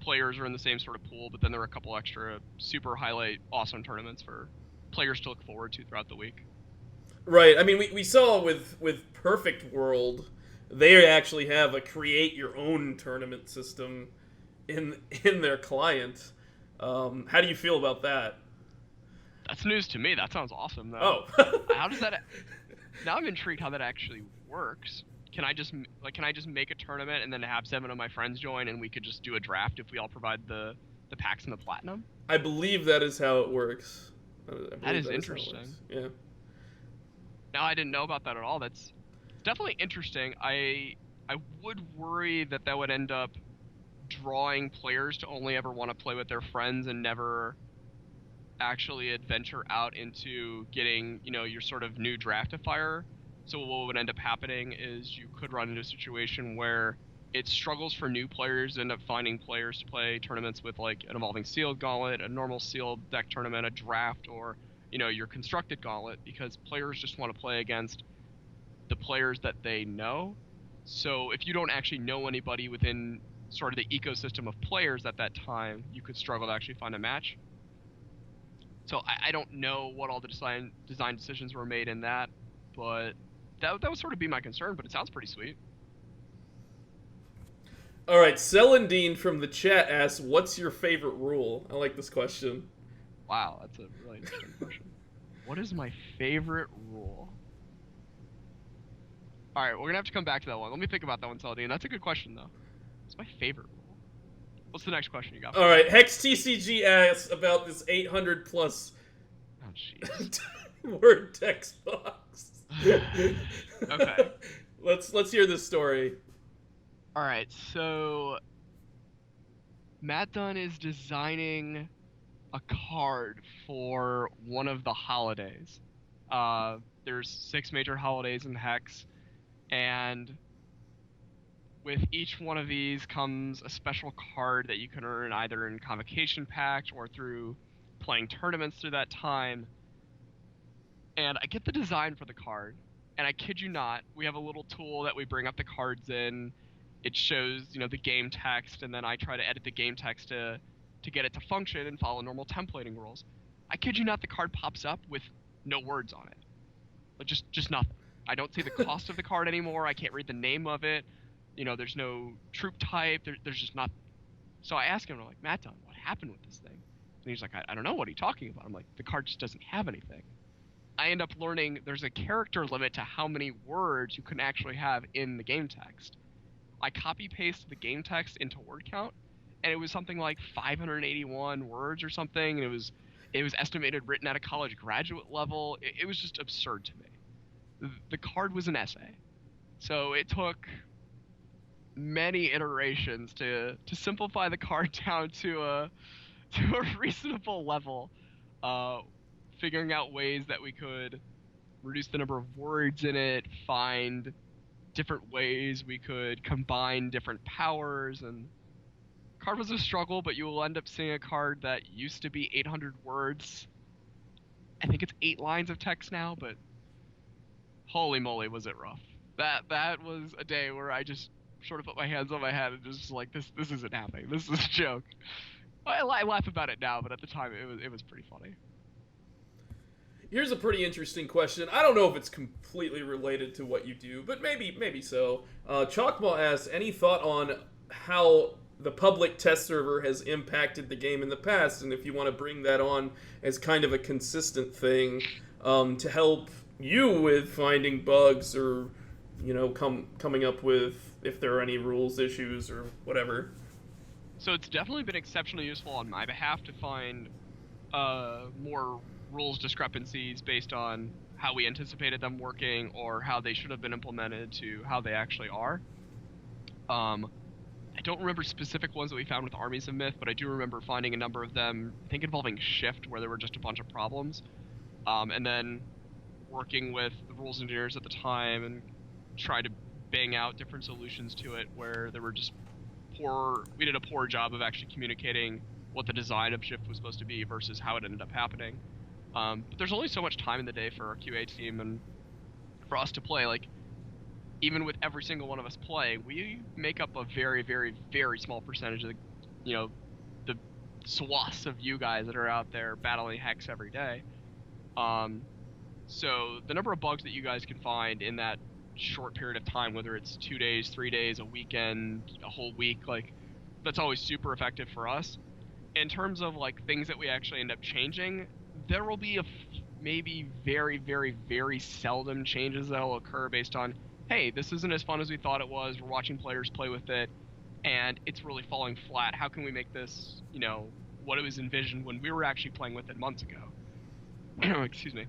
players are in the same sort of pool, but then there are a couple extra super highlight awesome tournaments for players to look forward to throughout the week. Right. I mean, we saw with Perfect World, they actually have a create your own tournament system in their client. How do you feel about that? That's news to me. That sounds awesome, though. Oh. How does that? Now I'm intrigued how that actually works. Can I just make a tournament and then have 7 of my friends join, and we could just do a draft if we all provide the packs and the platinum? I believe that is how it works. That is interesting. Yeah. No, I didn't know about that at all. That's definitely interesting. I would worry that would end up drawing players to only ever want to play with their friends and never actually adventure out into getting, your sort of new draftifier. So what would end up happening is you could run into a situation where it struggles for new players to end up finding players to play tournaments with, like an Evolving Sealed Gauntlet, a normal sealed deck tournament, a draft, or, your constructed gauntlet, because players just want to play against the players that they know. So if you don't actually know anybody within sort of the ecosystem of players at that time, you could struggle to actually find a match. So I don't know what all the design decisions were made in that, but that would sort of be my concern, but it sounds pretty sweet. All right, Celandine from the chat asks, what's your favorite rule? I like this question. Wow, that's a really interesting question. What is my favorite rule? All right, we're going to have to come back to that one. Let me think about that one, Celandine. That's a good question, though. What's my favorite rule? What's the next question you got? All right, Hex TCG asks about this 800 plus jeez. Word text box. Okay. Let's hear this story. All right. So Matt Dunn is designing a card for one of the holidays. There's 6 major holidays in Hex, and with each one of these comes a special card that you can earn either in Convocation Pact or through playing tournaments through that time. And I get the design for the card, and I kid you not, we have a little tool that we bring up the cards in. It shows, the game text, and then I try to edit the game text to get it to function and follow normal templating rules. I kid you not, the card pops up with no words on it. Like just nothing. I don't see the cost of the card anymore. I can't read the name of it. There's no troop type. There's just nothing. So I ask him, I'm like, Matt Dunn, what happened with this thing? And he's like, I don't know, what are you talking about? I'm like, the card just doesn't have anything. I end up learning there's a character limit to how many words you can actually have in the game text. I copy pasted the game text into word count, and it was something like 581 words or something, and it was estimated written at a college graduate level. It was just absurd to me. The card was an essay. So it took many iterations to simplify the card down to a reasonable level, figuring out ways that we could reduce the number of words in it, find different ways we could combine different powers, and card was a struggle, but you will end up seeing a card that used to be 800 words. I think it's 8 lines of text now, but holy moly was it rough. That was a day where I just sort of put my hands on my head and just like, this isn't happening. This is a joke. I laugh about it now, but at the time it was pretty funny. Here's a pretty interesting question. I don't know if it's completely related to what you do, but maybe so. Chalkball asks, any thought on how the public test server has impacted the game in the past, and if you want to bring that on as kind of a consistent thing to help you with finding bugs or coming up with if there are any rules issues or whatever. So it's definitely been exceptionally useful on my behalf to find more rules discrepancies based on how we anticipated them working or how they should have been implemented to how they actually are. I don't remember specific ones that we found with Armies of Myth, but I do remember finding a number of them, I think involving Shift, where there were just a bunch of problems. And then working with the rules engineers at the time and try to bang out different solutions to it where there were just we did a poor job of actually communicating what the design of Shift was supposed to be versus how it ended up happening. But there's only so much time in the day for our QA team and for us to play. Like, even with every single one of us playing, we make up a very, very, very small percentage of the swaths of you guys that are out there battling Hex every day. So the number of bugs that you guys can find in that short period of time, whether it's 2 days, 3 days, a weekend, a whole week, like, that's always super effective for us. In terms of like things that we actually end up changing, there will be maybe very, very, very seldom changes that will occur based on, hey, this isn't as fun as we thought it was, we're watching players play with it, and it's really falling flat. How can we make this, what it was envisioned when we were actually playing with it months ago? Excuse me.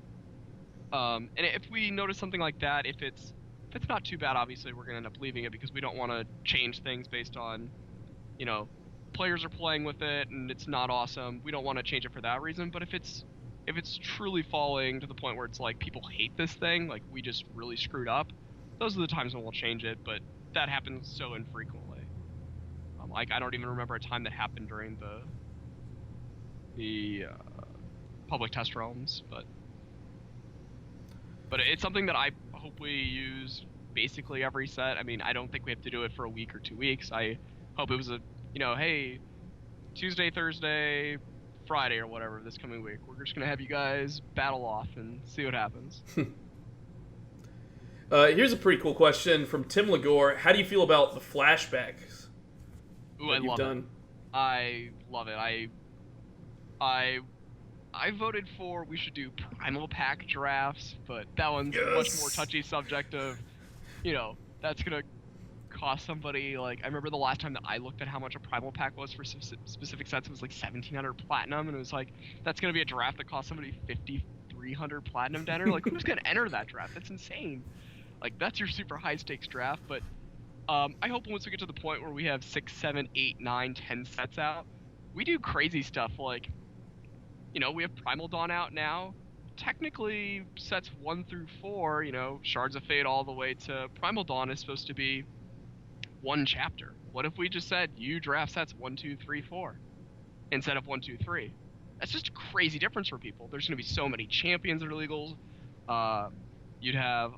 And if we notice something like that, if it's not too bad, obviously we're going to end up leaving it because we don't want to change things based on, players are playing with it and it's not awesome. We don't want to change it for that reason. But if it's truly falling to the point where it's like people hate this thing, like we just really screwed up, those are the times when we'll change it. But that happens so infrequently. Like, I don't even remember a time that happened during the public test realms, but it's something that I hope we use basically every set. I mean, I don't think we have to do it for a week or 2 weeks. I hope it was a, hey, Tuesday, Thursday, Friday, or whatever this coming week, we're just gonna have you guys battle off and see what happens. Here's a pretty cool question from Tim Lagore. How do you feel about the flashbacks? Ooh, I love it. I love it. I voted for we should do Primal Pack drafts, but that one's a much more touchy subject of, that's gonna cost somebody, like, I remember the last time that I looked at how much a Primal Pack was for specific sets, it was like 1,700 platinum, and it was like, that's gonna be a draft that costs somebody 300 platinum to enter. Like, who's gonna enter that draft? That's insane. Like, that's your super high stakes draft. But I hope once we get to the point where we have 6, 7, 8, 9, 10 sets out, we do crazy stuff like, we have Primal Dawn out now. Technically, sets 1 through 4, Shards of Fate all the way to Primal Dawn is supposed to be one chapter. What if we just said you draft sets 1, 2, 3, 4 instead of 1, 2, 3? That's just a crazy difference for people. There's going to be so many champions that are legals. You'd have,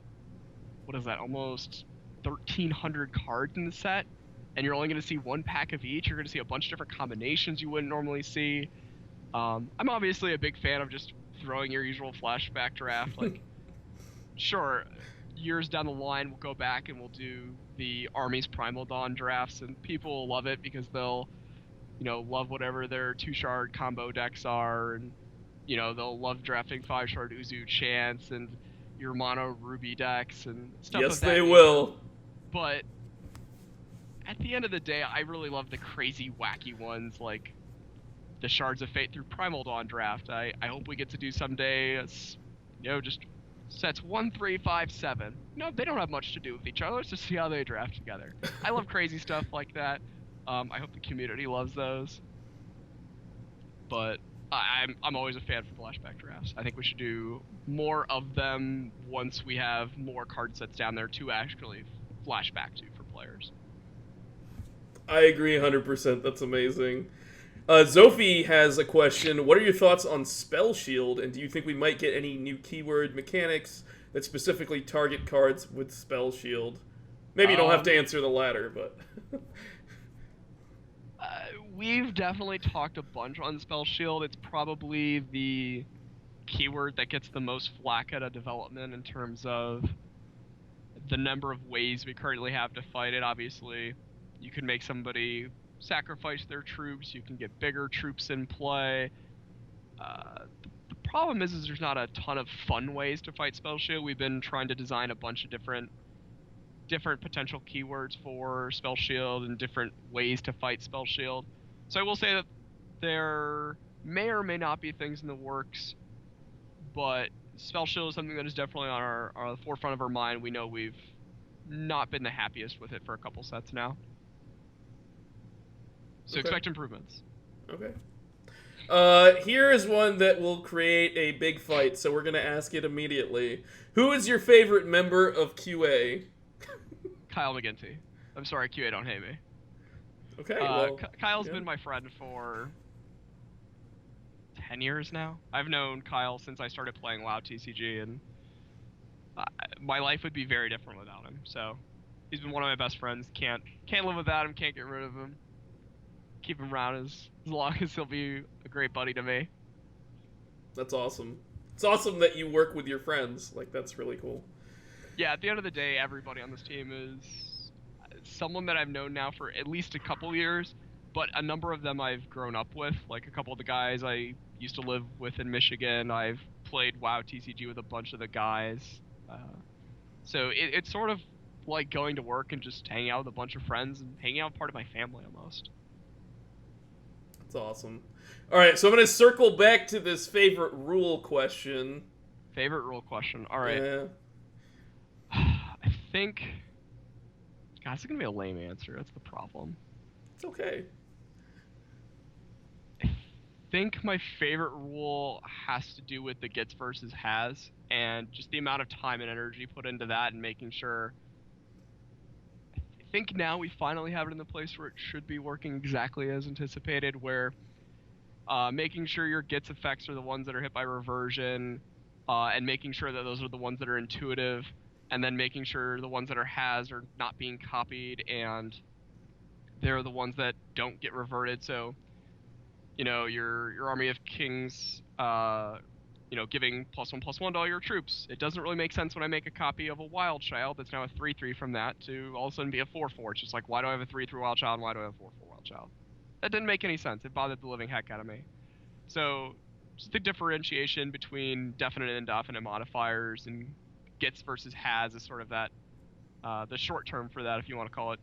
what is that, almost 1,300 cards in the set, and you're only going to see one pack of each. You're going to see a bunch of different combinations you wouldn't normally see. I'm obviously a big fan of just throwing your usual flashback draft. Like, sure, years down the line, we'll go back and we'll do the Army's Primal Dawn drafts, and people will love it because they'll, love whatever their 2-shard combo decks are, and, they'll love drafting 5-shard Uzu Chance and your mono Ruby decks and stuff Yes, of that they nature. will. But at the end of the day, I really love the crazy, wacky ones like the Shards of Fate through Primal Dawn draft. I hope we get to do someday, just sets 1, 3, 5, 7. No, they don't have much to do with each other. Let's just see how they draft together. I love crazy stuff like that. I hope the community loves those. But I'm always a fan for flashback drafts. I think we should do more of them once we have more card sets down there to actually flashback to for players. I agree 100%. That's amazing. Zophie has a question. What are your thoughts on Spell Shield, and do you think we might get any new keyword mechanics that specifically target cards with Spell Shield? Maybe you don't have to answer the latter, but... We've definitely talked a bunch on Spell Shield. It's probably the keyword that gets the most flack out of development in terms of the number of ways we currently have to fight it. Obviously, you can make somebody sacrifice their troops, you can get bigger troops in play. The problem is there's not a ton of fun ways to fight Spell Shield. We've been trying to design a bunch of different potential keywords for Spell Shield and different ways to fight Spell Shield. So I will say that there may or may not be things in the works, but Spell Shield is something that is definitely on our forefront of our mind. We know we've not been the happiest with it for a couple sets now. So expect improvements. Okay. Here is one that will create a big fight, so we're going to ask it immediately. Who is your favorite member of QA? Kyle McGinty. I'm sorry, QA, don't hate me. Okay, well... Kyle's been my friend for 10 years now. I've known Kyle since I started playing WoW TCG, and my life would be very different without him. So he's been one of my best friends. Can't live without him, can't get rid of him. Keep him around as long as he'll be a great buddy to me. That's awesome. It's awesome that you work with your friends. Like, that's really cool. Yeah, at the end of the day, everybody on this team is someone that I've known now for at least a couple years, but a number of them I've grown up with. Like a couple of the guys I used to live with in Michigan, I've played WoW TCG with a bunch of the guys. So it's sort of like going to work and just hanging out with a bunch of friends and hanging out with part of my family almost. That's awesome. All right, so I'm going to circle back to this favorite rule question. Favorite rule question. All right. Yeah. I think... God, it's going to be a lame answer. That's the problem. It's okay. I think my favorite rule has to do with the gets versus has, and just the amount of time and energy put into that and making sure... I think now we finally have it in the place where it should be working exactly as anticipated, where making sure your gets effects are the ones that are hit by reversion, and making sure that those are the ones that are intuitive, and then making sure the ones that are has are not being copied, and they're the ones that don't get reverted. So, your Army of Kings, giving +1/+1 to all your troops. It doesn't really make sense when I make a copy of a Wild Child that's now a 3/3 from that to all of a sudden be a 4/4. It's just like, why do I have a 3/3 Wild Child and why do I have a 4/4 Wild Child? That didn't make any sense. It bothered the living heck out of me. So, just the differentiation between definite and indefinite modifiers and gets versus has is sort of that, the short term for that, if you want to call it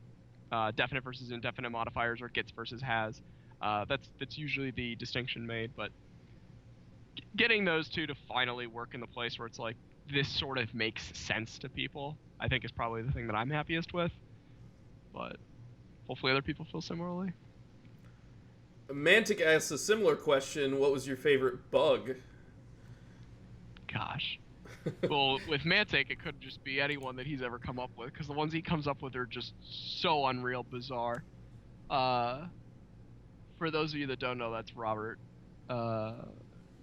definite versus indefinite modifiers or gets versus has. That's usually the distinction made, but getting those two to finally work in the place where it's like this sort of makes sense to people, I think is probably the thing that I'm happiest with. But hopefully other people feel similarly. Mantic asks a similar question. What was your favorite bug? Gosh. Well, with Mantic, it could just be anyone that he's ever come up with, because the ones he comes up with are just so unreal bizarre. For those of you that don't know, that's Robert.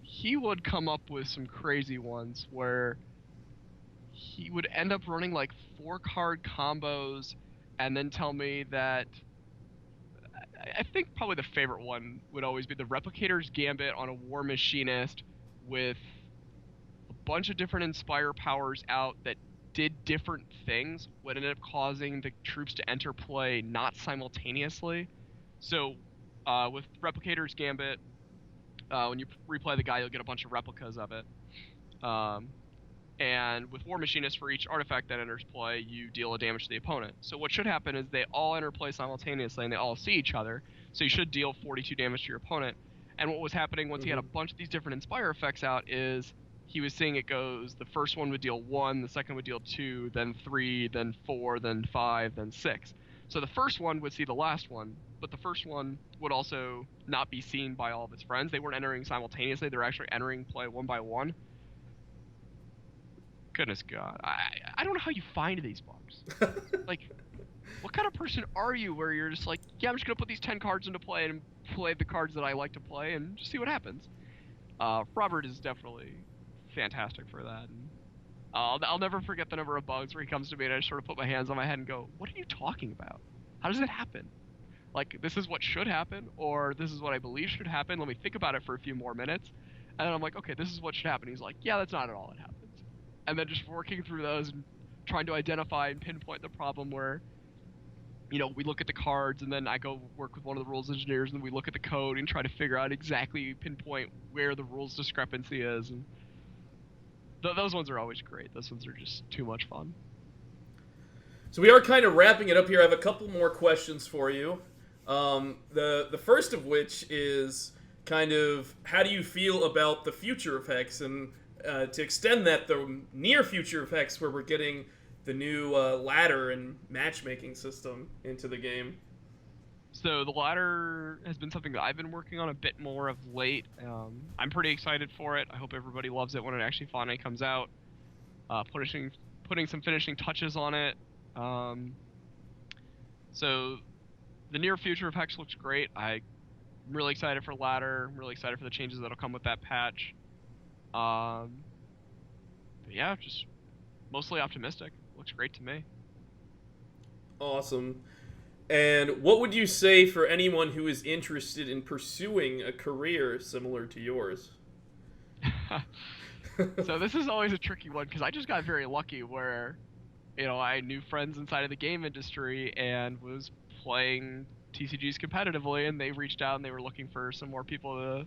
He would come up with some crazy ones where he would end up running like 4-card combos and then tell me that I think probably the favorite one would always be the Replicator's Gambit on a War Machinist with a bunch of different Inspire powers out that did different things, what ended up causing the troops to enter play not simultaneously. So with Replicator's Gambit, when you replay the guy, you'll get a bunch of replicas of it. And with War Machinist, for each artifact that enters play, you deal a damage to the opponent. So what should happen is they all enter play simultaneously, and they all see each other. So you should deal 42 damage to your opponent. And what was happening once he had a bunch of these different Inspire effects out is he was seeing it goes, the first one would deal 1, the second would deal 2, then 3, then 4, then 5, then 6. So the first one would see the last one, but the first one would also not be seen by all of its friends. They weren't entering simultaneously, they were actually entering play one by one. Goodness God. I don't know how you find these bugs. Like, what kind of person are you where you're just like, yeah, I'm just going to put these 10 cards into play and play the cards that I like to play and just see what happens. Robert is definitely fantastic for that. And I'll never forget the number of bugs where he comes to me and I just sort of put my hands on my head and go, what are you talking about? How does it happen? Like, this is what should happen, or this is what I believe should happen. Let me think about it for a few more minutes. And then I'm like, okay, this is what should happen. He's like, yeah, that's not at all what happens. And then just working through those and trying to identify and pinpoint the problem where, you know, we look at the cards and then I go work with one of the rules engineers and we look at the code and try to figure out exactly, pinpoint where the rules discrepancy is. And those ones are always great. Those ones are just too much fun. So we are kind of wrapping it up here. I have a couple more questions for you. The first of which is kind of how do you feel about the future of HEX, and to extend that, the near future of HEX, where we're getting the new ladder and matchmaking system into the game. So the ladder has been something that I've been working on a bit more of late. I'm pretty excited for it. I hope everybody loves it when it actually finally comes out. Putting some finishing touches on it. So the near future of HEX looks great. I'm really excited for ladder. I'm really excited for the changes that'll come with that patch. But yeah, just mostly optimistic. Looks great to me. Awesome. And what would you say for anyone who is interested in pursuing a career similar to yours? So this is always a tricky one because I just got very lucky where, you know, I knew friends inside of the game industry and was playing TCGs competitively, and they reached out and they were looking for some more people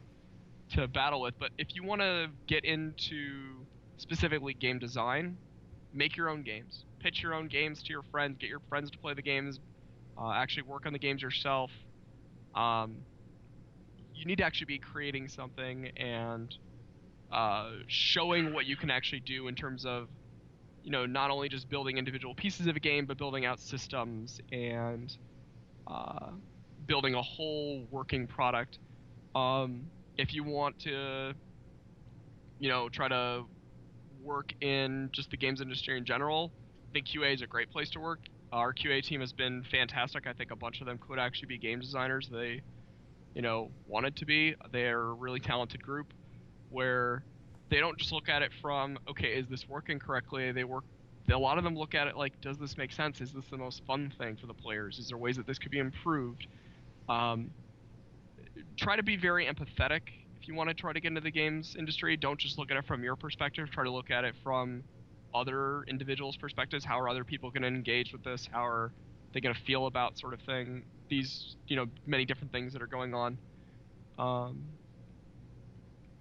to battle with. But if you want to get into specifically game design, make your own games. Pitch your own games to your friends. Get your friends to play the games. Actually work on the games yourself. You need to actually be creating something and showing what you can actually do in terms of, you know, not only just building individual pieces of a game, but building out systems and building a whole working product. If you want to, you know, try to work in just the games industry in general, I think QA is a great place to work. Our QA team has been fantastic. I think a bunch of them could actually be game designers. They, you know, wanted to be. They're a really talented group where they don't just look at it from, okay, is this working correctly? A lot of them look at it like, does this make sense? Is this the most fun thing for the players? Is there ways that this could be improved? Try to be very empathetic if you want to try to get into the games industry. Don't just look at it from your perspective. Try to look at it from other individuals' perspectives. How are other people going to engage with this? How are they going to feel about sort of thing? These, you know, many different things that are going on. But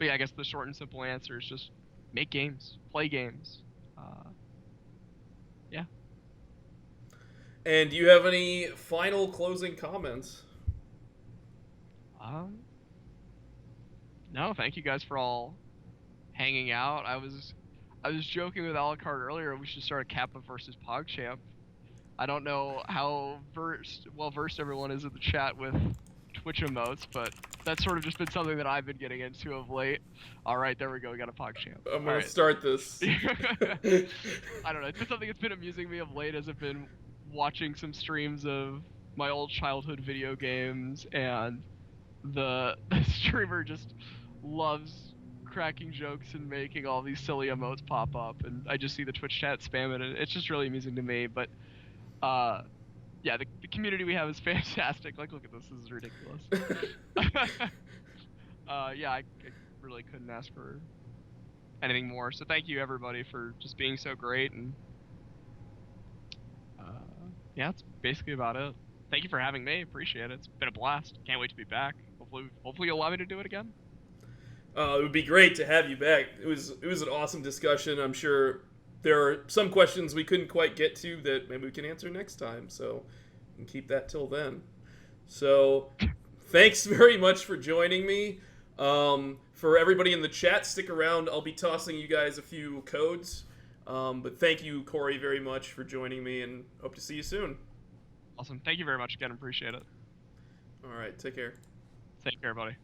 yeah, I guess the short and simple answer is just make games, play games. Yeah. And do you have any final closing comments? No, thank you guys for all hanging out. I was joking with Alucard earlier. We should start a Kappa versus PogChamp. I don't know how well versed everyone is in the chat with Twitch emotes, but that's sort of just been something that I've been getting into of late. All right, there we go. We got a PogChamp. I'm gonna start this. I don't know. It's been something that's been amusing me of late as I've been watching some streams of my old childhood video games, and the streamer just loves cracking jokes and making all these silly emotes pop up, and I just see the Twitch chat spam it, and it's just really amusing to me. But yeah, the community we have is fantastic. Like, look at this. This is ridiculous. Yeah, I really couldn't ask for anything more. So thank you, everybody, for just being so great. And yeah, that's basically about it. Thank you for having me. Appreciate it. It's been a blast. Can't wait to be back. Hopefully you'll allow me to do it again. It would be great to have you back. It was an awesome discussion. I'm sure there are some questions we couldn't quite get to that maybe we can answer next time. So we can keep that till then. So thanks very much for joining me. For everybody in the chat, stick around. I'll be tossing you guys a few codes. But thank you, Corey, very much for joining me, and hope to see you soon. Awesome. Thank you very much again. Appreciate it. All right. Take care. Take care, buddy.